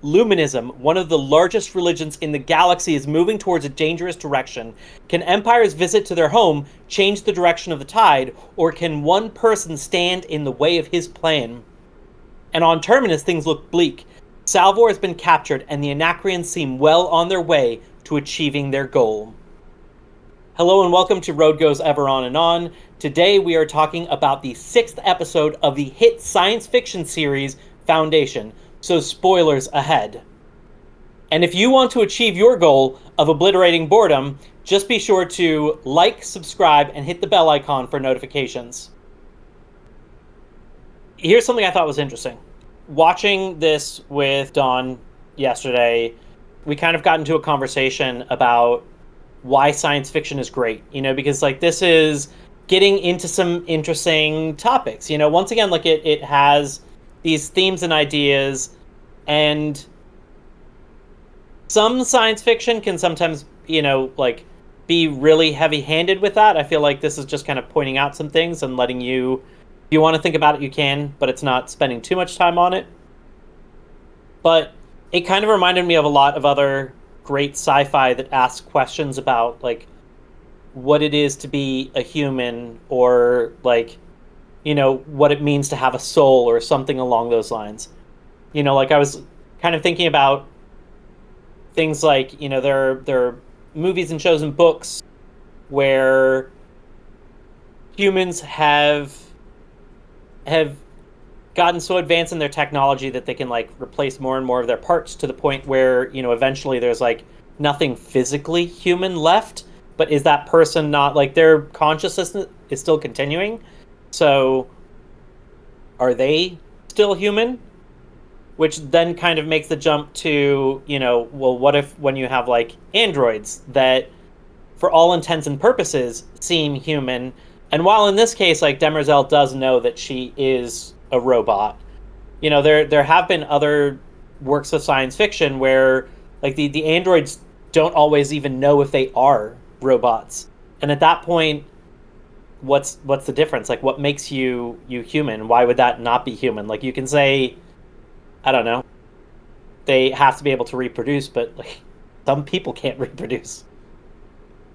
Luminism, one of the largest religions in the galaxy, is moving towards a dangerous direction. Can Empire's visit to their home change the direction of the tide, or can one person stand in the way of his plan? And on Terminus, things look bleak. Salvor has been captured, and the Anacreans seem well on their way to achieving their goal. Hello and welcome to Road Goes Ever On and On. Today we are talking about the 6th episode of the hit science fiction series Foundation, so spoilers ahead. And if you want to achieve your goal of obliterating boredom, just be sure to like, subscribe, and hit the bell icon for notifications. Here's something I thought was interesting. Watching this with Dawn yesterday, we kind of got into a conversation about why science fiction is great, because this is getting into some interesting topics. Once again, it has these themes and ideas, and some science fiction can sometimes, be really heavy-handed with that. I feel like this is just kind of pointing out some things and letting you, if you want to think about it, you can, but it's not spending too much time on it. But it kind of reminded me of a lot of other great sci-fi that asks questions about, what it is to be a human, or, what it means to have a soul, or something along those lines. I was kind of thinking about things there are movies and shows and books where humans have gotten so advanced in their technology that they can replace more and more of their parts, to the point where eventually there's nothing physically human left. But is that person not, their consciousness is still continuing? So are they still human? Which then kind of makes the jump to, what if when you have androids that for all intents and purposes seem human? And while in this case, Demerzel does know that she is a robot, there have been other works of science fiction where the androids don't always even know if they are robots. And at that point, what's the difference? What makes you human? Why would that not be human? You can say, I don't know, they have to be able to reproduce, but some people can't reproduce.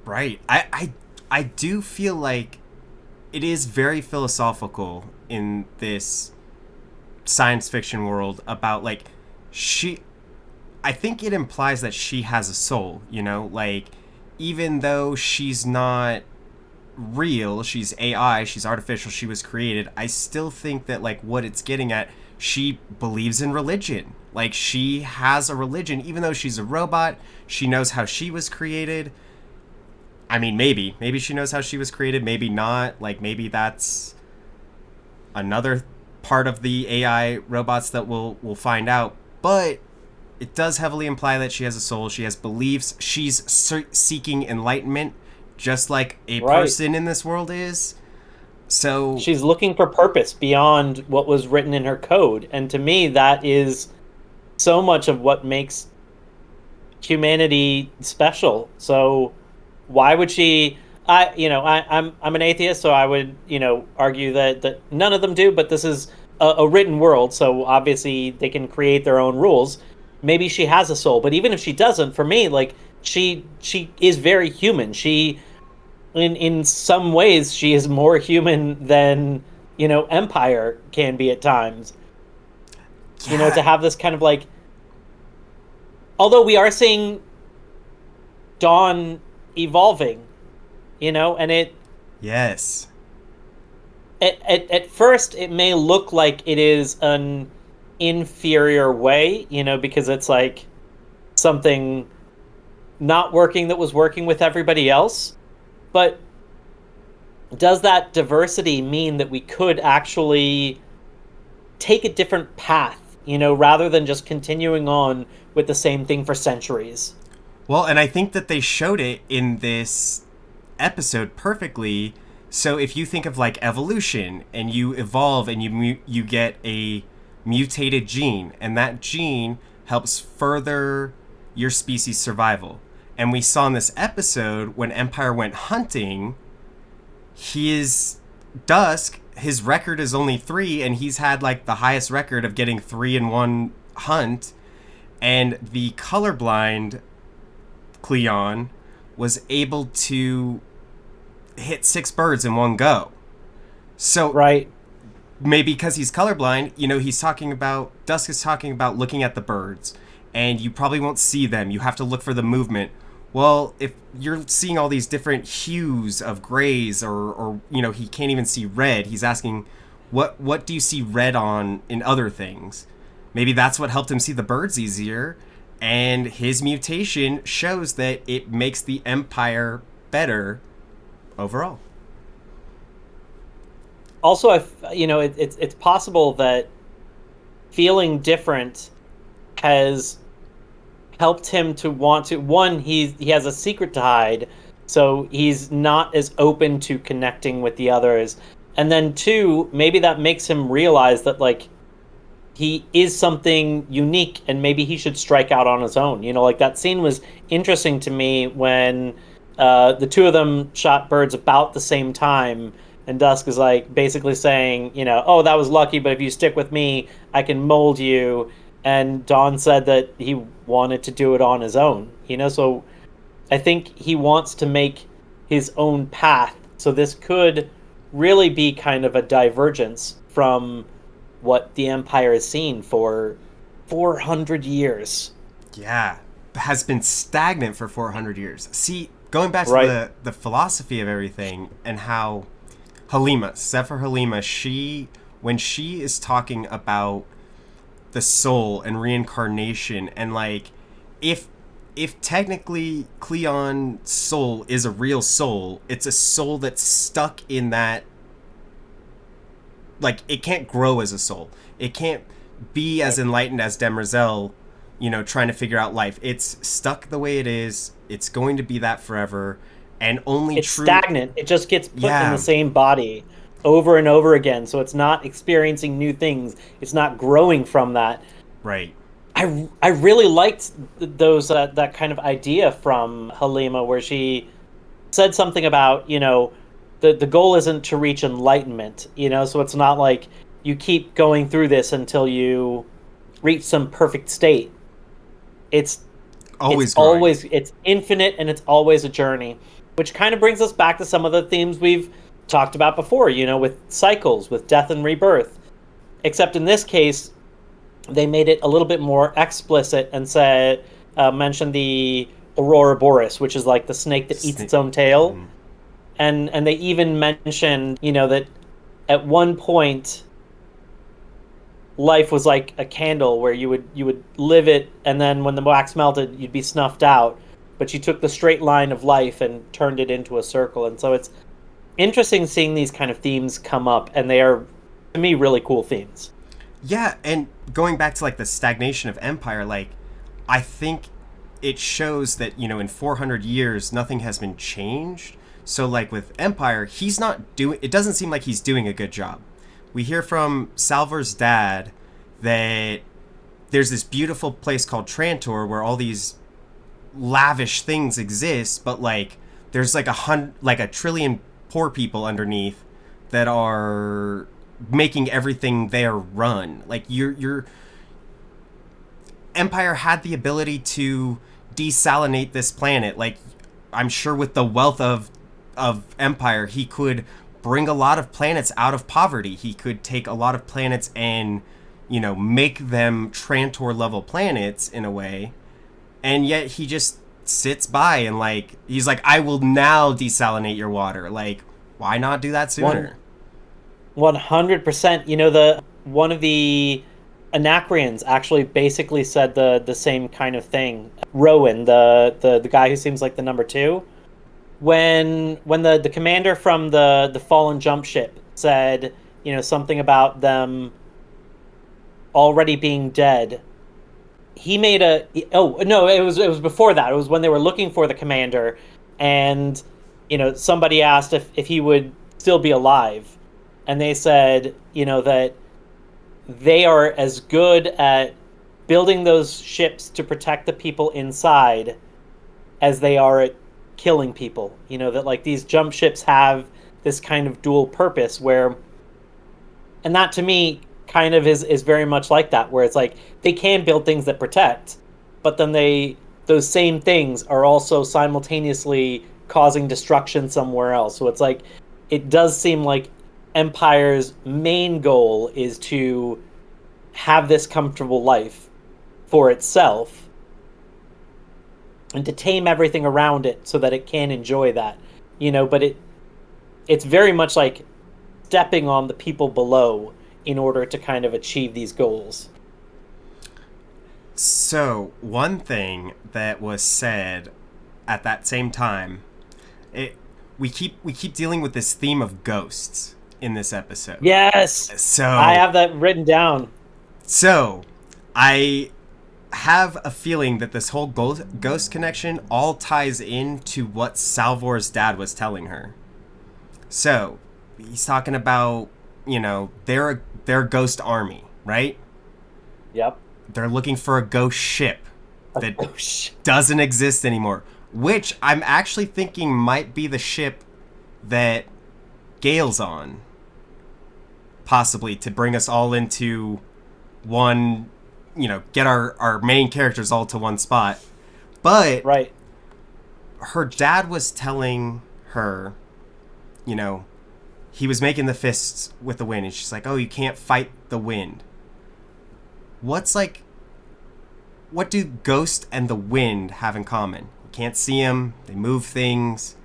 Right. I do feel like it is very philosophical in this science fiction world about I think it implies that she has a soul, even though she's not real, she's AI, she's artificial, she was created, I still think that what it's getting at, she believes in religion. She has a religion, even though she's a robot. She knows how she was created. I mean, maybe she knows how she was created, maybe not. Maybe that's another part of the AI robots that we'll find out. But it does heavily imply that she has a soul, she has beliefs, she's seeking enlightenment, just like a person in this world is. So she's looking for purpose beyond what was written in her code. And to me, that is so much of what makes humanity special. So why would she... I'm an atheist, so I would, argue that none of them do, but this is a written world, so obviously they can create their own rules. Maybe she has a soul, but even if she doesn't, for me, she is very human. She, in some ways, she is more human than, Empire can be at times. Yeah. To have this kind of although we are seeing Dawn evolving, and it... Yes. At first, it may look like it is an inferior way, because it's something not working that was working with everybody else. But does that diversity mean that we could actually take a different path, rather than just continuing on with the same thing for centuries? Well, and I think that they showed it in this episode perfectly. So if you think of evolution, and you evolve and you get a mutated gene, and that gene helps further your species' survival. And we saw in this episode when Empire went hunting, Dusk, his record is only 3, and he's had the highest record of getting 3 in one hunt. and the colorblind Cleon was able to hit 6 birds in one go. So Right. maybe because he's colorblind, he's talking about, Dusk is talking about looking at the birds, and you probably won't see them. You have to look for the movement. Well, if you're seeing all these different hues of grays, or he can't even see red, he's asking, what do you see red on in other things? Maybe that's what helped him see the birds easier, and his mutation shows that it makes the Empire better overall. Also, it's possible that feeling different has helped him to want to. One, he has a secret to hide, so he's not as open to connecting with the others. And then two, maybe that makes him realize that like he is something unique, and maybe he should strike out on his own. Like that scene was interesting to me when the two of them shot birds about the same time, and Dusk is like basically saying, oh, that was lucky, but if you stick with me, I can mold you. And Dawn said that he wanted to do it on his own, so I think he wants to make his own path. So this could really be kind of a divergence from what the Empire has seen for 400 years. Yeah, has been stagnant for 400 years. See, going back to Right. the philosophy of everything, and how Sefer Halima, when she is talking about the soul and reincarnation, and like if technically Cleon's soul is a real soul, it's a soul that's stuck in that, like, it can't grow as a soul. It can't be as enlightened as Demerzel, trying to figure out life. It's stuck the way it is. It's going to be that forever. And only It's stagnant. It just gets put in the same body over and over again. So it's not experiencing new things. It's not growing from that. Right. I really liked those that kind of idea from Halima, where she said something about the goal isn't to reach enlightenment, so it's not like you keep going through this until you reach some perfect state. It's always it's infinite, and it's always a journey, which kind of brings us back to some of the themes we've talked about before, with cycles, with death and rebirth. Except in this case, they made it a little bit more explicit and mentioned the Aurora Boreas, which is like the snake that eats its own tail. Mm. And they even mentioned, that at one point life was like a candle where you would live it, and then when the wax melted, you'd be snuffed out. But you took the straight line of life and turned it into a circle. And so it's interesting seeing these kind of themes come up, and they are, to me, really cool themes. Yeah, and going back to like the stagnation of Empire, like I think it shows that, in 400 years nothing has been changed. So like with Empire, it doesn't seem like he's doing a good job. We hear from Salvor's dad that there's this beautiful place called Trantor where all these lavish things exist, but like there's like a trillion poor people underneath that are making everything there run. Like your Empire had the ability to desalinate this planet. Like I'm sure with the wealth of Empire, he could bring a lot of planets out of poverty. He could take a lot of planets and make them Trantor level planets in a way. And yet he just sits by and like he's like, I will now desalinate your water. Like, why not do that sooner? 100%. One of the Anacreons actually basically said the same kind of thing. Rowan, the guy who seems like the number 2, when the commander from the fallen jump ship said something about them already being dead, he made it was before that. It was when they were looking for the commander, and somebody asked if he would still be alive, and they said that they are as good at building those ships to protect the people inside as they are at killing people. That like these jump ships have this kind of dual purpose and that to me kind of is very much like that, where it's like they can build things that protect, but then those same things are also simultaneously causing destruction somewhere else. So it's like it does seem like Empire's main goal is to have this comfortable life for itself and to tame everything around it so that it can enjoy that. But it's very much like stepping on the people below in order to kind of achieve these goals. So, one thing that was said at that same time, we keep dealing with this theme of ghosts in this episode. Yes. So I have that written down. So, I have a feeling that this whole ghost connection all ties into what Salvor's dad was telling her. So, he's talking about, they're a ghost army, right? Yep. They're looking for a ghost ship that doesn't exist anymore, which I'm actually thinking might be the ship that Gale's on, possibly to bring us all into one, get our main characters all to one spot. But right, her dad was telling her, he was making the fists with the wind, and she's like, oh, you can't fight the wind. What do Ghost and the wind have in common? You can't see them, they move things.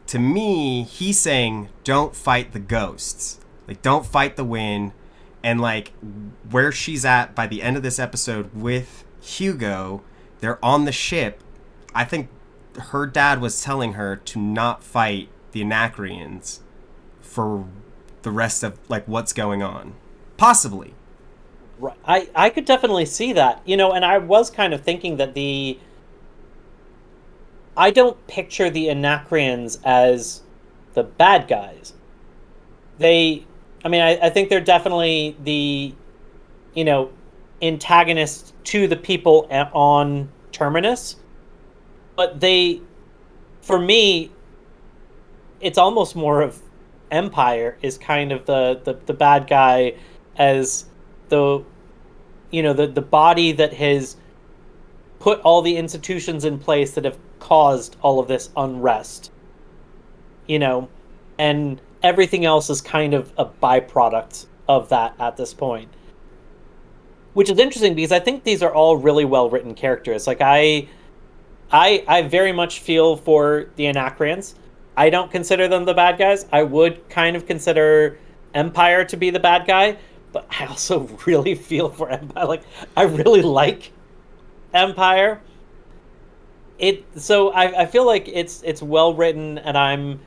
To me, he's saying, don't fight the ghosts. Like, don't fight the wind. And, like, where she's at by the end of this episode with Hugo, they're on the ship. I think her dad was telling her to not fight the Anacreans for the rest of, like, what's going on. Possibly. Right. I could definitely see that. And I was kind of thinking that I don't picture the Anacreans as the bad guys. I think they're definitely the, antagonists to the people on Terminus. But for me, it's almost more of Empire is kind of the bad guy as the body that has put all the institutions in place that have caused all of this unrest. And everything else is kind of a byproduct of that at this point. Which is interesting because I think these are all really well written characters. Like I very much feel for the Anacreans. I don't consider them the bad guys. I would kind of consider Empire to be the bad guy, but I also really feel for Empire. Like, I really like Empire. So I feel like it's well written, and I'm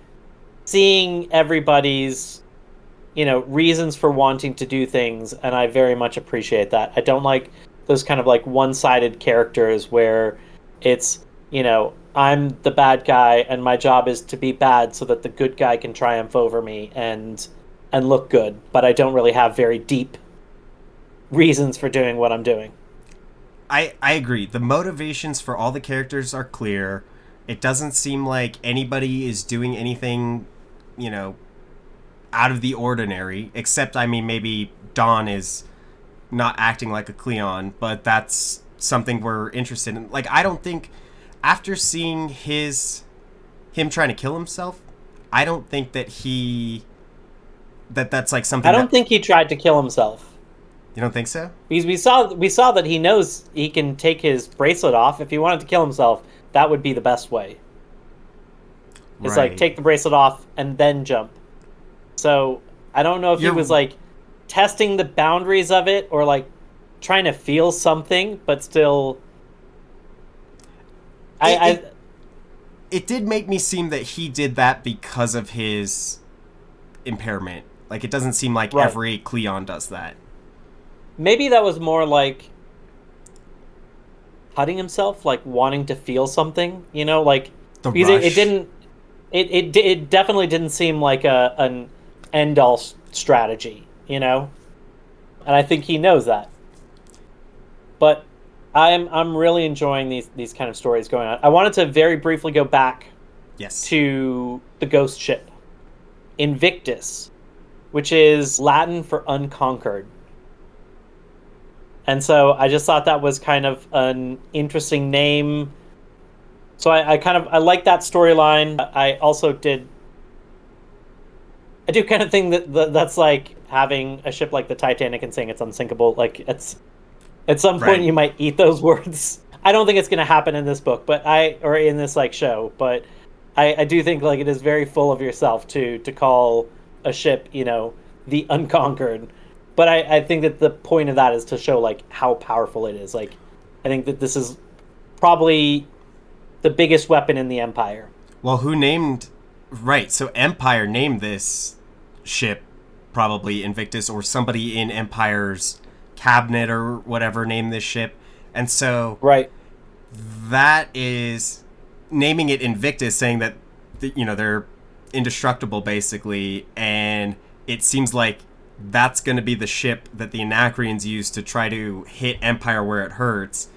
seeing everybody's, reasons for wanting to do things, and I very much appreciate that. I don't like those kind of like one-sided characters where it's, I'm the bad guy and my job is to be bad so that the good guy can triumph over me and look good, but I don't really have very deep reasons for doing what I'm doing. I agree. The motivations for all the characters are clear. It doesn't seem like anybody is doing anything, out of the ordinary, except, maybe Dawn is not acting like a Cleon, but that's something we're interested in. Like, I don't think, after seeing him trying to kill himself, I don't think that that's like something. I don't think he tried to kill himself. You don't think so? Because we saw that he knows he can take his bracelet off. If he wanted to kill himself, that would be the best way. It's right. like, take the bracelet off and then jump. So I don't know if he was like testing the boundaries of it or like trying to feel something, but still. It did make me seem that he did that because of his impairment. Like, it doesn't seem like every Cleon does that. Maybe that was more like cutting himself, like wanting to feel something, like the because rush. It didn't. It definitely didn't seem like an end all strategy, and I think he knows that. But I'm really enjoying these kind of stories going on. I wanted to very briefly go back to the ghost ship, Invictus, which is Latin for unconquered. And so I just thought that was kind of an interesting name. So I like that storyline. I do kind of think that's like having a ship like the Titanic and saying it's unsinkable. Like it's at some point Right. you might eat those words. I don't think it's going to happen in this book, or in this like show, but I do think like it is very full of yourself to call a ship, the unconquered. But I think that the point of that is to show like how powerful it is. Like I think that this is probably the biggest weapon in the Empire. Well, who named? Right. So Empire named this ship probably Invictus, or somebody in Empire's cabinet or whatever named this ship, and so Right. that is naming it Invictus, saying that they're indestructible basically, and it seems like that's going to be the ship that the Anacreans use to try to hit Empire where it hurts.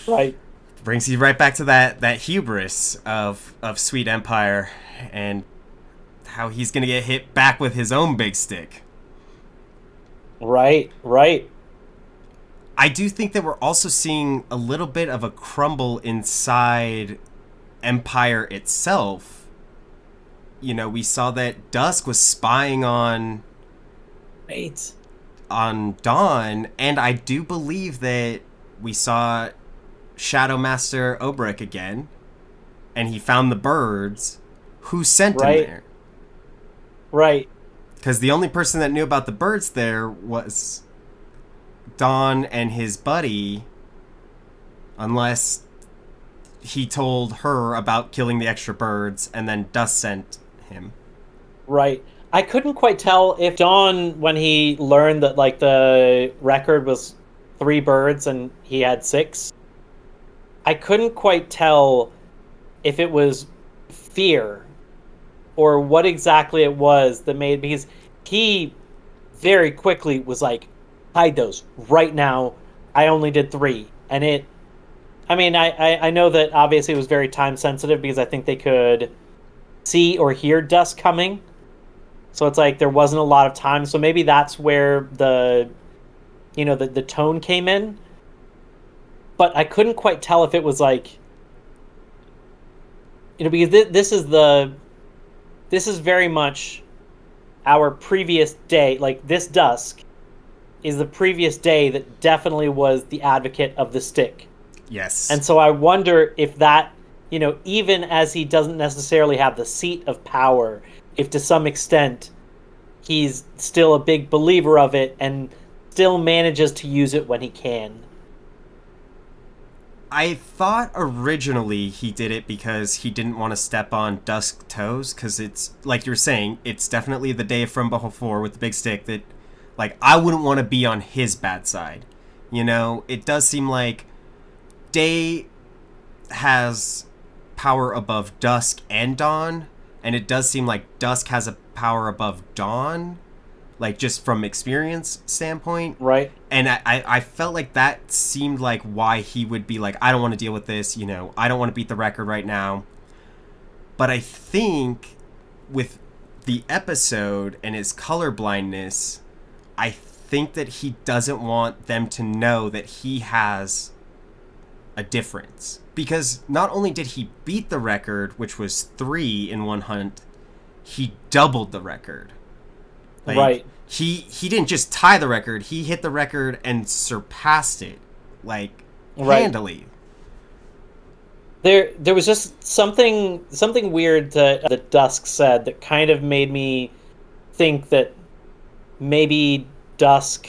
Right. Brings you right back to that hubris of Sweet Empire, and how he's going to get hit back with his own big stick. Right. Right. I do think that we're also seeing a little bit of a crumble inside Empire itself. We saw that Dusk was spying on Right. Dawn, and I do believe that we saw Shadow Master Obrick again, and he found the birds. Who sent him Right. there? Right. Because the only person that knew about the birds there was Dawn and his buddy, unless he told her about killing the extra birds and then Dusk sent him. Right. I couldn't quite tell if Dawn, when he learned that like the record was 3 birds and he had 6, I couldn't quite tell if it was fear or what exactly it was that made, because he very quickly was like, hide those right now. I only did 3. And I know that obviously it was very time sensitive because I think they could see or hear Dusk coming. So it's like there wasn't a lot of time. So maybe that's where the tone came in. But I couldn't quite tell if it was like, because this is very much our previous day. Like this Dusk is the previous day that definitely was the advocate of the stick. Yes. And so I wonder if that, even as he doesn't necessarily have the seat of power, if to some extent he's still a big believer of it and still manages to use it when he can. I thought originally he did it because he didn't want to step on Dusk's toes, because it's, like you're saying, it's definitely the day from before with the big stick that, like, I wouldn't want to be on his bad side. It does seem like Day has power above Dusk and Dawn, and it does seem like Dusk has a power above Dawn, like just from experience standpoint. Right. And I felt like that seemed like why he would be like, I don't want to deal with this, I don't want to beat the record right now. But I think with the episode and his colorblindness, I think that he doesn't want them to know that he has a difference. Because not only did he beat the record, which was 3 in one hunt, he doubled the record. Like, right. He didn't just tie the record, he hit the record and surpassed it, like, handily. There was just something weird that Dusk said that kind of made me think that maybe Dusk...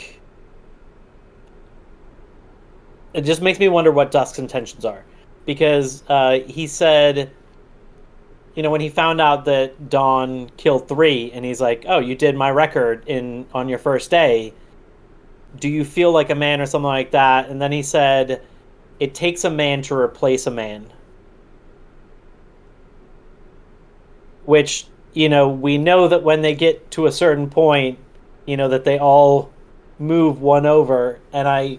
It just makes me wonder what Dusk's intentions are. Because he said, when he found out that Dawn killed 3, and he's like, oh, you did my record on your first day. Do you feel like a man or something like that? And then he said, it takes a man to replace a man. Which, we know that when they get to a certain point, that they all move one over. And I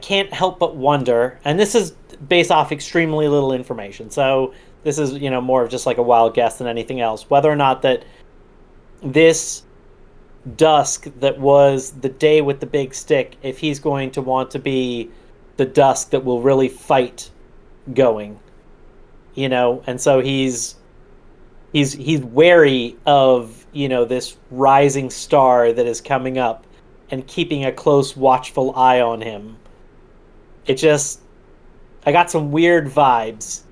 can't help but wonder, and this is based off extremely little information, so this is, more of just like a wild guess than anything else, whether or not that this Dusk that was the day with the big stick, if he's going to want to be the Dusk that will really fight going, and so he's wary of, this rising star that is coming up and keeping a close watchful eye on him. It just I got some weird vibes.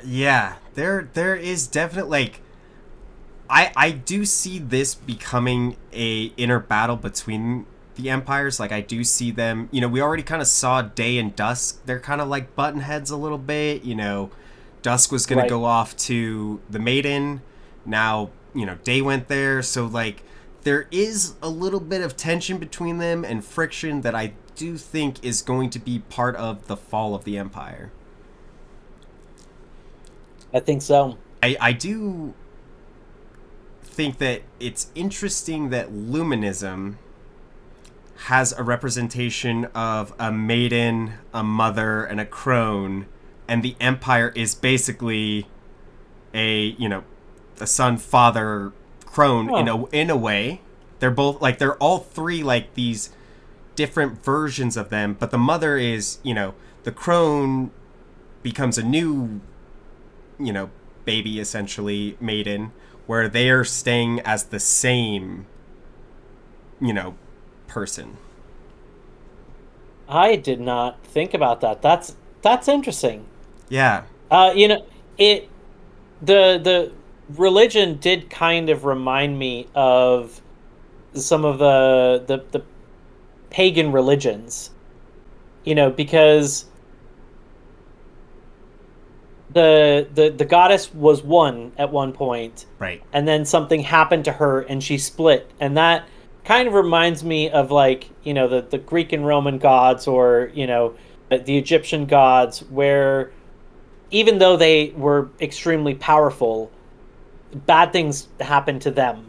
Yeah, there is definitely like I do see this becoming a inner battle between the empires. Like I do see them, we already kind of saw Day and Dusk. They're kind of like button heads a little bit, Dusk was going to go off to the Maiden. Now, Day went there, so like there is a little bit of tension between them and friction that I do think is going to be part of the fall of the empire. I think so. I do think that it's interesting that Luminism has a representation of a maiden, a mother, and a crone, and the Empire is basically a son, father, crone in a way. They're both like they're all three like these different versions of them, but the mother is, the crone becomes a new, baby, essentially, maiden, where they are staying as the same, person. I did not think about that. That's interesting. Yeah. It the religion did kind of remind me of some of the pagan religions. Because the goddess was one at one point, Right. and then something happened to her and she split, and that kind of reminds me of like the Greek and Roman gods, or the Egyptian gods, where even though they were extremely powerful, bad things happened to them,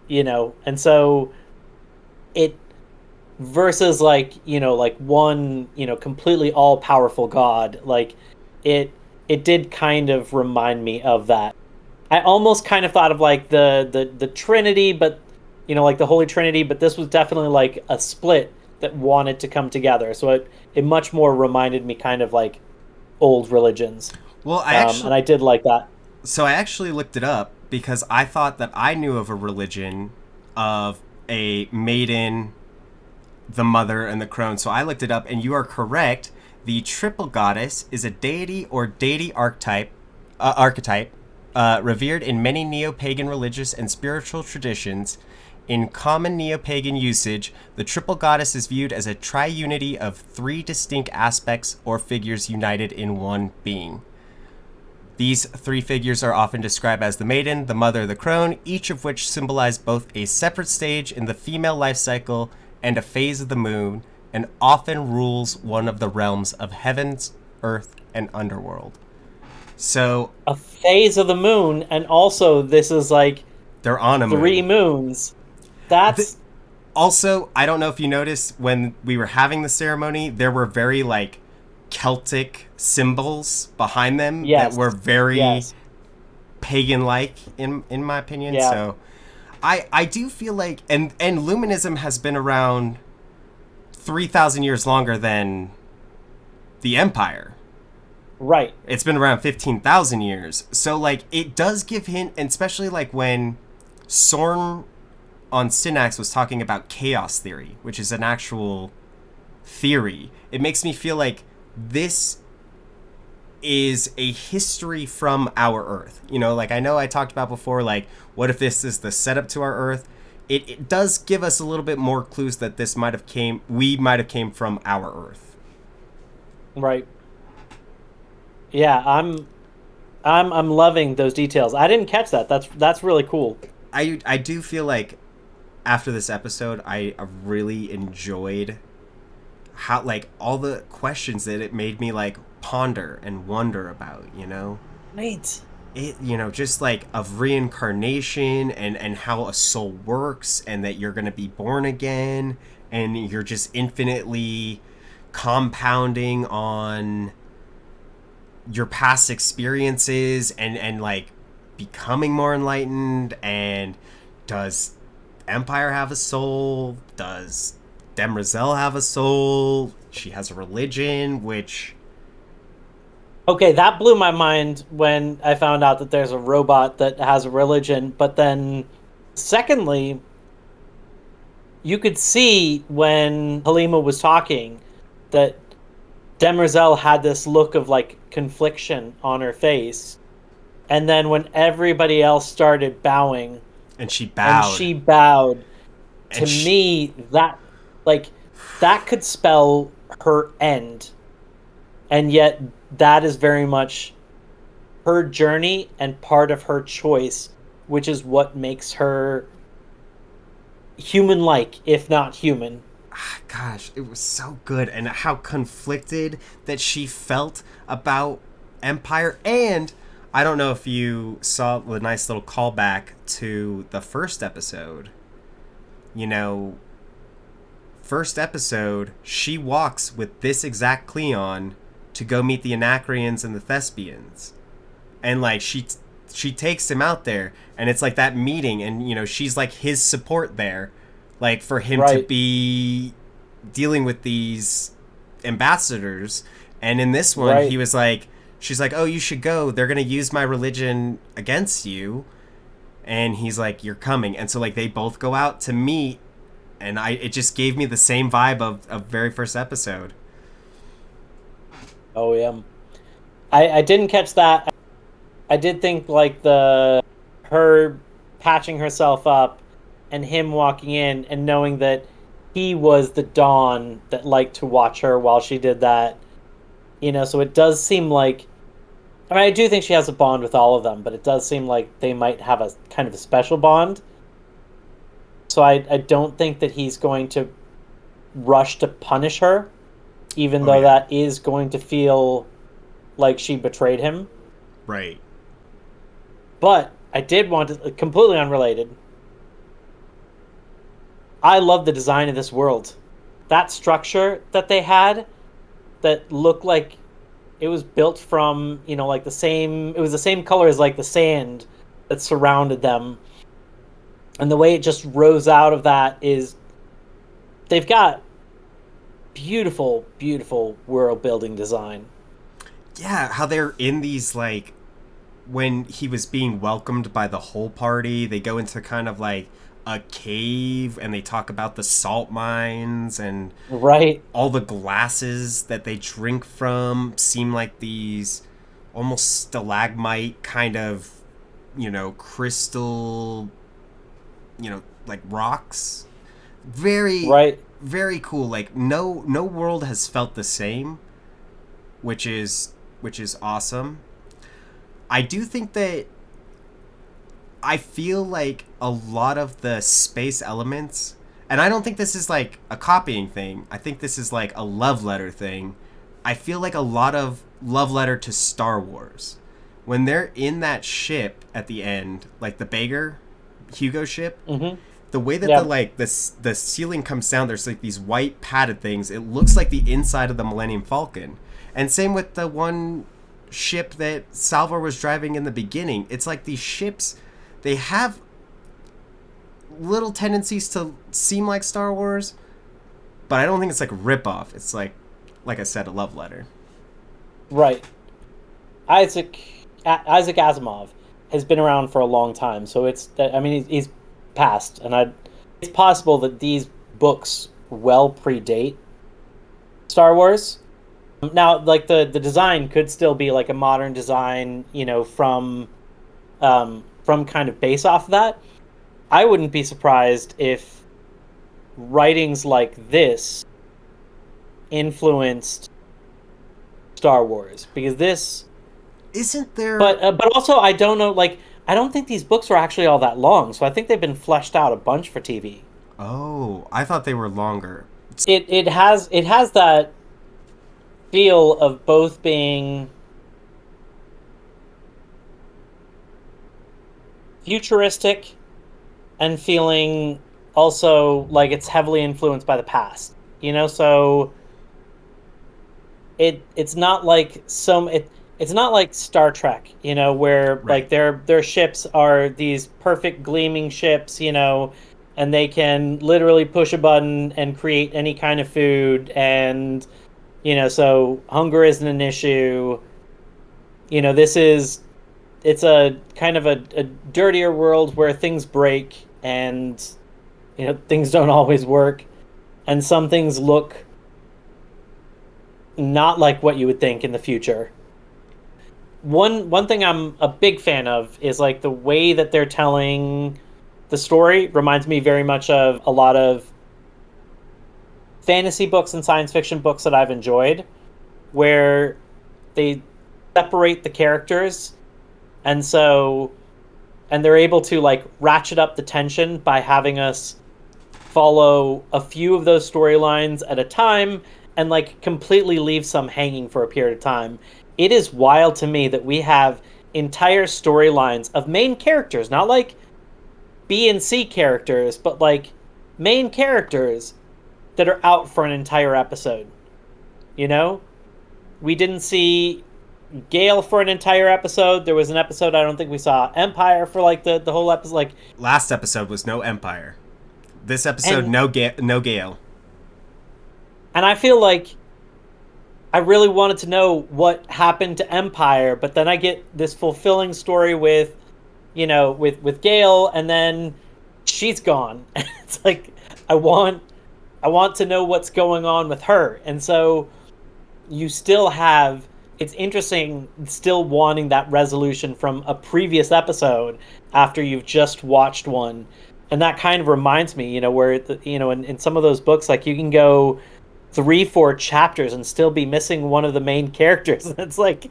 and so it versus like one completely all powerful god, like it did kind of remind me of that. I almost kind of thought of like the Trinity, but like the Holy Trinity, but this was definitely like a split that wanted to come together. So it much more reminded me kind of like old religions. Well, And I did like that. So I actually looked it up because I thought that I knew of a religion of a maiden, the mother, and the crone. So I looked it up, and you are correct. The triple goddess is a deity or deity archetype, revered in many neo-pagan religious and spiritual traditions. In common neo-pagan usage, the triple goddess is viewed as a triunity of three distinct aspects or figures united in one being. These three figures are often described as the maiden, the mother, the crone, each of which symbolize both a separate stage in the female life cycle and a phase of the moon, and often rules one of the realms of heavens, earth, and underworld. So a phase of the moon, and also this is like they're on a three moons. That's also, I don't know if you noticed when we were having the ceremony, there were very like Celtic symbols behind them that were very pagan-like in my opinion. Yeah. So I do feel like and Luminism has been around 3,000 years longer than the Empire. Right. It's been around 15,000 years. So like it does give hint, and especially like when Sorn on Synax was talking about chaos theory, which is an actual theory. It makes me feel like this is a history from our Earth. Like I know I talked about before, like what if this is the setup to our Earth? It does give us a little bit more clues that we might have came from our Earth. Right. Yeah, I'm loving those details. I didn't catch that. That's really cool. I do feel like after this episode, I really enjoyed how like all the questions that it made me like ponder and wonder about, Right. It just like of reincarnation and how a soul works, and that you're gonna be born again and you're just infinitely compounding on your past experiences and like becoming more enlightened and does Empire have a soul? Does Demerzel have a soul? She has a religion, which... Okay, that blew my mind when I found out that there's a robot that has a religion. But then, secondly, you could see when Halima was talking that Demerzel had this look of like confliction on her face. And then when everybody else started bowing And she and bowed. she bowed, to And she... me, that like that could spell her end. And yet that is very much her journey and part of her choice, which is what makes her human-like, if not human. Gosh, it was so good. And how conflicted that she felt about Empire. And I don't know if you saw the nice little callback to the first episode. You know, first episode, she walks with this exact Cleon to go meet the Anacreons and the Thespians. And like she takes him out there, and it's like that meeting, and you know, she's like his support there, like for him to Right. be dealing with these ambassadors. And in this one, Right. he was like, she's like, "Oh, you should go. They're going to use my religion against you." And he's like, "You're coming." And so like they both go out to meet, and it just gave me the same vibe of very first episode. Oh yeah. I didn't catch that. I did think like the her patching herself up and him walking in and knowing that he was the Dawn that liked to watch her while she did that. You know, so it does seem like, I mean, I do think she has a bond with all of them, but it does seem like they might have a kind of a special bond. So I don't think that he's going to rush to punish her, even Oh though yeah. that is going to feel like she betrayed him. Right. But I did want to, completely unrelated, I love the design of this world. That structure that they had that looked like it was built from, you know, like it was the same color as like the sand that surrounded them. And the way it just rose out of that is they've got beautiful, beautiful world building design. Yeah, how they're in these like, when he was being welcomed by the whole party, they go into kind of like a cave, and they talk about the salt mines, and Right. all the glasses that they drink from seem like these almost stalagmite kind of, you know, crystal, you know, like rocks. Very, Right. very cool. Like no world has felt the same, which is awesome. I do think that I feel like a lot of the space elements, and I don't think this is like a copying thing. I think this is like a love letter thing. I feel like a lot of love letter to Star Wars. When they're in that ship at the end, like the Baker Hugo ship, Mm-hmm. the way that Yeah. the ceiling comes down, there's like these white padded things. It looks like the inside of the Millennium Falcon. And same with the one ship that Salvor was driving in the beginning. It's like these ships, they have little tendencies to seem like Star Wars, but I don't think it's like a ripoff. It's like I said, a love letter. Right. Isaac Asimov has been around for a long time, so I mean, he's passed, and it's possible that these books well predate Star Wars. Now, like the design could still be like a modern design, you know, from kind of base off of that. I wouldn't be surprised if writings like this influenced Star Wars, because this. Isn't there... But also I don't know, like I don't think these books are actually all that long, so I think they've been fleshed out a bunch for TV. Oh, I thought they were longer. It has that feel of both being futuristic and feeling also like it's heavily influenced by the past. You know, so it's not like it's not like Star Trek, where Right. like their ships are these perfect gleaming ships, and they can literally push a button and create any kind of food, and so hunger isn't an issue. This is it's a kind of a dirtier world where things break, and things don't always work, and some things look not like what you would think in the future. One thing I'm a big fan of is like the way that they're telling the story reminds me very much of a lot of fantasy books and science fiction books that I've enjoyed, where they separate the characters, and so and they're able to like ratchet up the tension by having us follow a few of those storylines at a time, and like completely leave some hanging for a period of time. It is wild to me that we have entire storylines of main characters, not like B and C characters, but like main characters that are out for an entire episode. You know? We didn't see Gale for an entire episode. There was an episode I don't think we saw Empire for like the whole episode. Like, Last episode was no Empire. This episode, and no Gale. and I feel like I really wanted to know what happened to Empire, but then I get this fulfilling story with, with Gale, and then she's gone. It's like I want I want to know what's going on with her, and so you still have. It's interesting, still wanting that resolution from a previous episode after you've just watched one, and that kind of reminds me, where in some of those books, like you can go 3, 4 chapters and still be missing one of the main characters. It's like,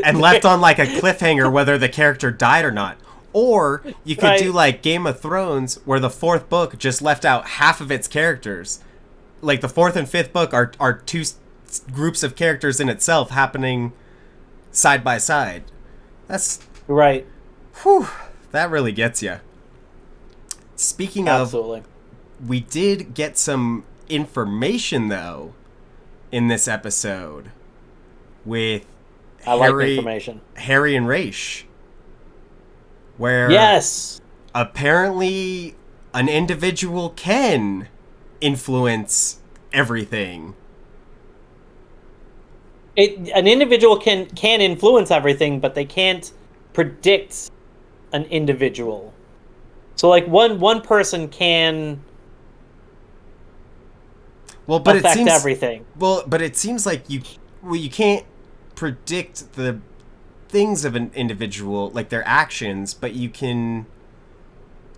And left on like a cliffhanger whether the character died or not. Or you could do right, like Game of Thrones, where the fourth book just left out half of its characters. Like the fourth and fifth book are two groups of characters in itself happening side by side. That's right, whew, that really gets you. Speaking of, absolutely. we did get some information though in this episode with I like information. Harry and Raish, where Yes, apparently an individual can influence everything. an individual can influence everything, but they can't predict an individual. So like one person can Well, but it affect seems everything. but it seems like you can't predict the things of an individual, like their actions, but you can,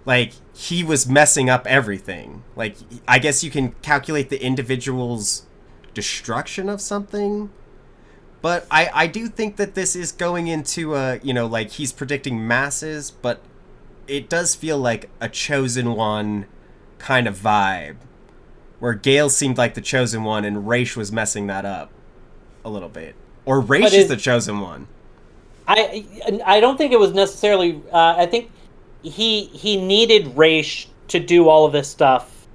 like, he was messing up everything. Like, I guess you can calculate the individual's destruction of something. But I do think that this is going into like he's predicting masses, but it does feel like a chosen one kind of vibe, where Gale seemed like the chosen one and Raish was messing that up a little bit. Or Raish is the chosen one. I don't think it was necessarily. I think he needed Raish to do all of this stuff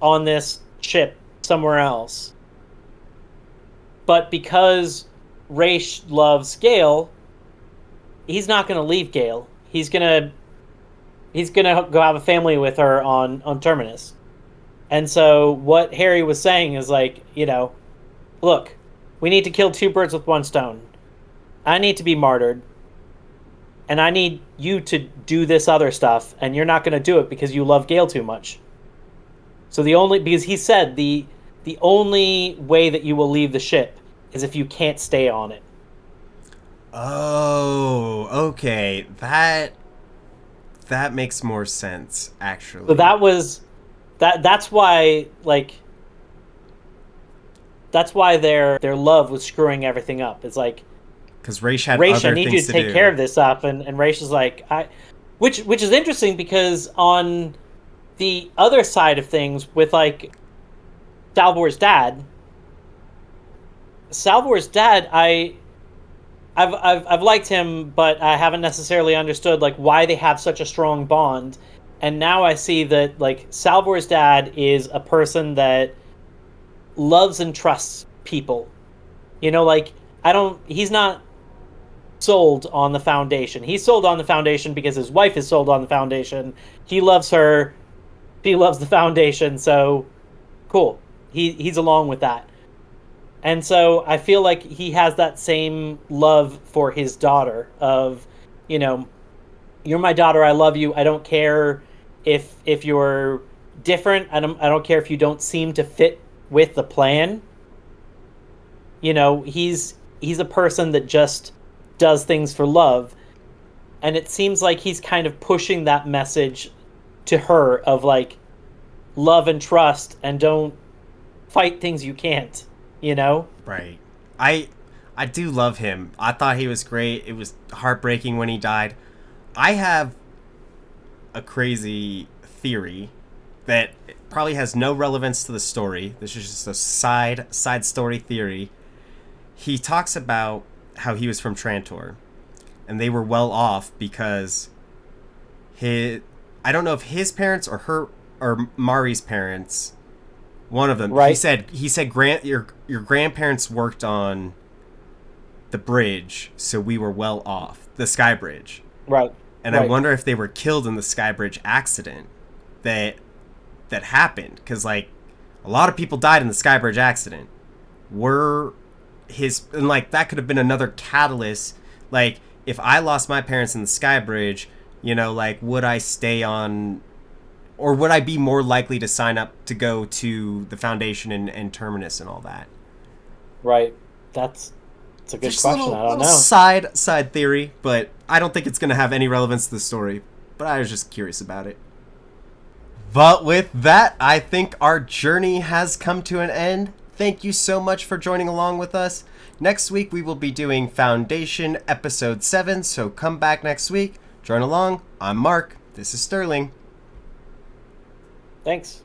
on this ship somewhere else, but because Raish loves Gale, he's not going to leave Gale. He's gonna go have a family with her on Terminus. And so what Harry was saying is like, look, we need to kill two birds with one stone. I need to be martyred, and I need you to do this other stuff, and you're not going to do it because you love Gale too much. So because he said the only way that you will leave the ship is if you can't stay on it. Oh, okay. That makes more sense, actually. So that's why their love was screwing everything up. It's like, Because Raish had Raish, I other need you things to to take do. care of this stuff, and Raish is like, which is interesting because on the other side of things with like Salvor's dad, I've liked him, but I haven't necessarily understood like why they have such a strong bond. And now I see that like Salvor's dad is a person that loves and trusts people. Like I don't. He's not sold on the Foundation. He's sold on the Foundation because his wife is sold on the Foundation. He loves her. She loves the Foundation. So cool. He's along with that. And so I feel like he has that same love for his daughter of, you know, you're my daughter, I love you. I don't care if you're different. I don't care if you don't seem to fit with the plan. You know, he's a person that just does things for love. And it seems like he's kind of pushing that message to her of like love and trust and don't fight things you can't, you know? Right. I do love him. I thought he was great. It was heartbreaking when he died. I have a crazy theory that probably has no relevance to the story. This is just a side story theory. He talks about how he was from Trantor, and they were well off because I don't know if his parents or her or Mari's parents, one of them. Right. He said your grandparents worked on the bridge, so we were well off, the Sky Bridge. Right. And right. I wonder if they were killed in the Sky Bridge accident that happened, because like a lot of people died in the Sky Bridge accident. And like that could have been another catalyst. Like if I lost my parents in the Sky Bridge, you know, like would I stay on, or would I be more likely to sign up to go to the Foundation and Terminus and all that? Right. It's a good question. I don't know. Side theory, but I don't think it's going to have any relevance to the story. But I was just curious about it. But with that, I think our journey has come to an end. Thank you so much for joining along with us. Next week, we will be doing Foundation Episode 7, so come back next week. Join along. I'm Mark. This is Sterling. Thanks.